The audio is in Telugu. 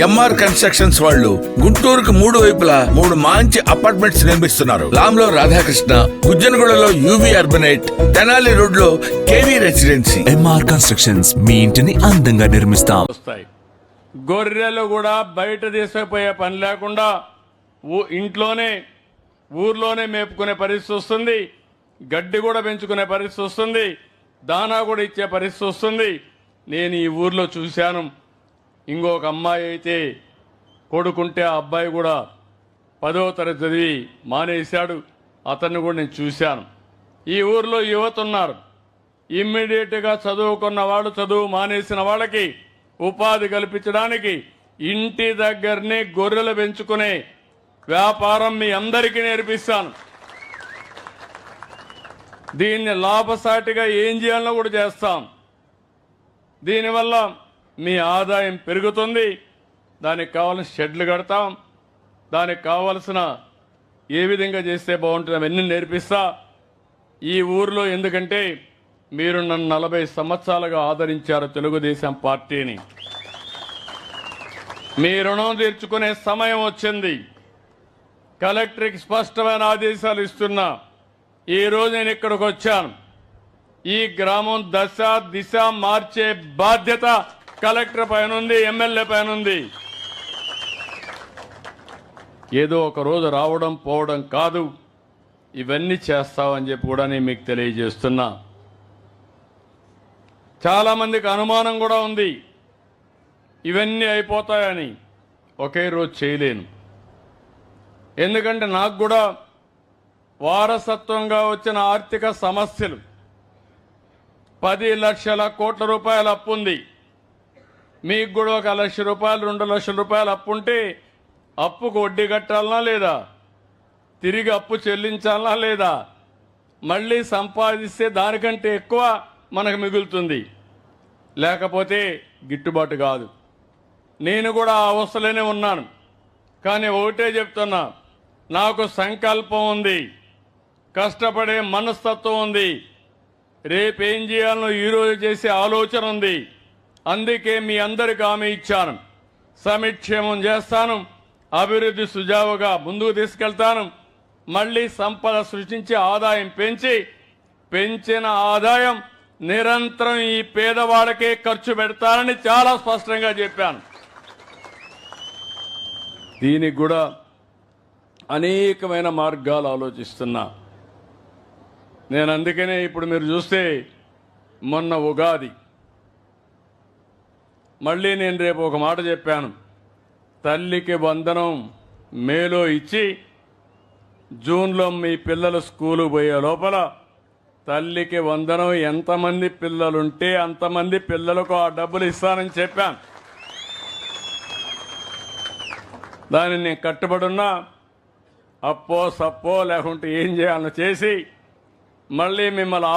ఎంఆర్ కన్స్ట్రక్షన్స్ వాళ్ళు గుంటూరుకు 3 వైపులా 3 మంచి అపార్ట్మెంట్స్ నిర్మిస్తున్నారు. లాంలో రాధాకృష్ణ, గుజ్జనగూడలో యువి అర్బనైట్, తెనాలి రోడ్ లో కేవీ రెసిడెన్సీ. ఎంఆర్ కన్స్ట్రక్షన్స్ మీ ఇంటిని అందంగా నిర్మిస్తాం. గొర్రెలు కూడా బయట తీసుకుపోయే పని లేకుండా ఊర్లోనే మేపుకునే పరిస్థితి వస్తుంది. గడ్డి కూడా పెంచుకునే పరిస్థితి వస్తుంది. దానా కూడా ఇచ్చే పరిస్థితి వస్తుంది. నేను ఈ ఊర్లో చూశాను. ఇంకొక అమ్మాయి అయితే కొడుకుంటే ఆ అబ్బాయి కూడా 10వ తరగతి చదివి మానేశాడు. అతన్ని కూడా నేను చూశాను. ఈ ఊర్లో యువత ఉన్నారు. ఇమ్మీడియట్గా చదువుకున్న వాళ్ళు, చదువు మానేసిన వాళ్ళకి ఉపాధి కల్పించడానికి ఇంటి దగ్గరనే గొర్రెలు పెంచుకునే వ్యాపారం మీ అందరికీ నేర్పిస్తాను. దీన్ని లాభసాటిగా ఏం చేయాలో కూడా చేస్తాం. దీనివల్ల మీ ఆదాయం పెరుగుతుంది. దానికి కావాల్సిన షెడ్లు కడతాం. దానికి కావలసిన ఏ విధంగా చేస్తే బాగుంటుంది అవన్నీ నేర్పిస్తా. ఈ ఊర్లో ఎందుకంటే మీరు నన్ను 40 సంవత్సరాలుగా ఆదరించారు తెలుగుదేశం పార్టీని. మీ రుణం తీర్చుకునే సమయం వచ్చింది. కలెక్టర్కి స్పష్టమైన ఆదేశాలు ఇస్తున్నా. ఈ రోజు నేను ఇక్కడికి వచ్చాను. ఈ గ్రామం దశ దిశ మార్చే బాధ్యత కలెక్టర్ పైన ఉంది, ఎమ్మెల్యే పైన ఉంది. ఏదో ఒక రోజు రావడం పోవడం కాదు, ఇవన్నీ చేస్తామని చెప్పి కూడా నేను మీకు తెలియజేస్తున్నా. చాలామందికి అనుమానం కూడా ఉంది ఇవన్నీ అయిపోతాయని. ఒకే రోజు చేయలేను. ఎందుకంటే నాకు కూడా వారసత్వంగా వచ్చిన ఆర్థిక సమస్యలు 10 లక్షల కోట్ల రూపాయల అప్పు ఉంది. మీకు కూడా 1 లక్ష రూపాయలు 2 లక్షల రూపాయలు అప్పు ఉంటే అప్పుకు వడ్డీ కట్టాలనా లేదా, తిరిగి అప్పు చెల్లించాలనా లేదా, మళ్ళీ సంపాదిస్తే దానికంటే ఎక్కువ మనకు మిగులుతుంది, లేకపోతే గిట్టుబాటు కాదు. నేను కూడా ఆ అవస్థలోనే ఉన్నాను. కానీ ఒకటే చెప్తున్నా, నాకు సంకల్పం ఉంది, కష్టపడే మనస్తత్వం ఉంది, రేపేం చేయాలనో ఈరోజు చేసే ఆలోచన ఉంది. అందుకే మీ అందరికి హామీ ఇచ్చాను. సమిక్షేమం చేస్తాను, అభివృద్ధి సుజావుగా ముందుకు తీసుకెళ్తాను. మళ్ళీ సంపద సృష్టించి ఆదాయం పెంచిన ఆదాయం నిరంతరం ఈ పేదవాళ్ళకే ఖర్చు పెడతానని చాలా స్పష్టంగా చెప్పాను. దీనికి కూడా అనేకమైన మార్గాలు ఆలోచిస్తున్నా నేను. అందుకనే ఇప్పుడు మీరు చూస్తే మొన్న ఉగాది, మళ్ళీ నేను రేపు ఒక మాట చెప్పాను. తల్లికి వందనం మేలో ఇచ్చి జూన్లో మీ పిల్లలు స్కూలు పోయే లోపల తల్లికి వందనం ఎంతమంది పిల్లలుంటే అంతమంది పిల్లలకు ఆ డబ్బులు ఇస్తానని చెప్పాను. దాన్ని నేను కట్టుబడున్నా. అప్పో సప్పో లేకుంటే ఏం చేయాలో చేసి మళ్ళీ మిమ్మల్ని